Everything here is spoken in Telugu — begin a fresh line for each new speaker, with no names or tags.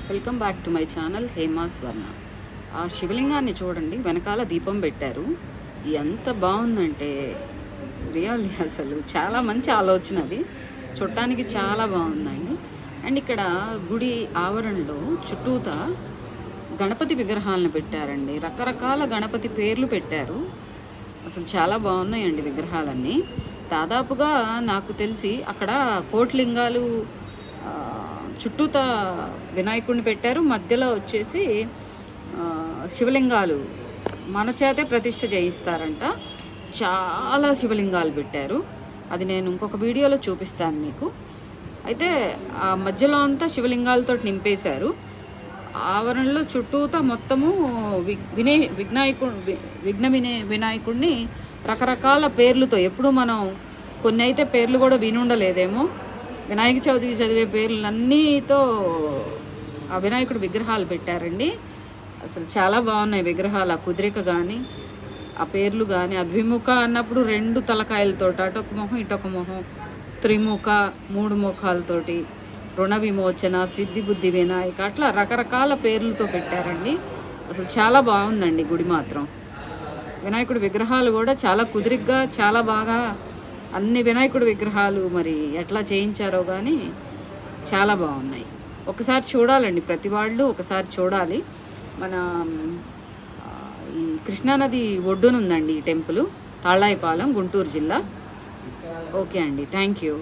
Welcome back to my channel Hema స్వర్ణ. ఆ శివలింగాన్ని చూడండి, వెనకాల దీపం పెట్టారు. ఎంత బాగుందంటే రియల్లీ అసలు చాలా మంచి ఆలోచన అది. చూడటానికి చాలా బాగుందండి. అండ్ ఇక్కడ గుడి ఆవరణలో చుట్టూతా గణపతి విగ్రహాలను పెట్టారండి. రకరకాల గణపతి పేర్లు పెట్టారు. అసలు చాలా బాగున్నాయండి విగ్రహాలన్నీ. దాదాపుగా నాకు తెలిసి అక్కడ కోట్లింగాలు చుట్టూతా వినాయకుడిని పెట్టారు. మధ్యలో వచ్చేసి శివలింగాలు మన చేతే ప్రతిష్ఠ చేయిస్తారంట. చాలా శివలింగాలు పెట్టారు. అది నేను ఇంకొక వీడియోలో చూపిస్తాను మీకు. అయితే ఆ మధ్యలో అంతా శివలింగాలతో నింపేశారు. ఆవరణలో చుట్టూతా మొత్తము వినాయకుడిని రకరకాల పేర్లతో, ఎప్పుడు మనం కొన్ని అయితే పేర్లు కూడా వినుండలేదేమో, వినాయక చవితికి చదివే పేర్లన్నీతో ఆ వినాయకుడి విగ్రహాలు పెట్టారండి. అసలు చాలా బాగున్నాయి విగ్రహాలు. ఆ కుదిరిక కానీ, ఆ పేర్లు కానీ, అద్విముఖ అన్నప్పుడు 2 తలకాయలతో, అటొక మొహం ఇటొక మొహం, త్రిముఖ 3 ముఖాలతోటి, రుణ విమోచన, సిద్ధి బుద్ధి వినాయక, అట్లా రకరకాల పేర్లతో పెట్టారండి. అసలు చాలా బాగుందండి గుడి మాత్రం. వినాయకుడి విగ్రహాలు కూడా చాలా కుదిరిగ్గా, చాలా బాగా అన్ని వినాయకుడి విగ్రహాలు మరి ఎట్లా చేయించారో కానీ చాలా బాగున్నాయి. ఒకసారి చూడాలండి, ప్రతి వాళ్ళు ఒకసారి చూడాలి. మన ఈ కృష్ణానది ఒడ్డునుందండి ఈ టెంపుల్, తాళ్ళాయిపాలెం, గుంటూరు జిల్లా. ఓకే అండి, థ్యాంక్ యూ.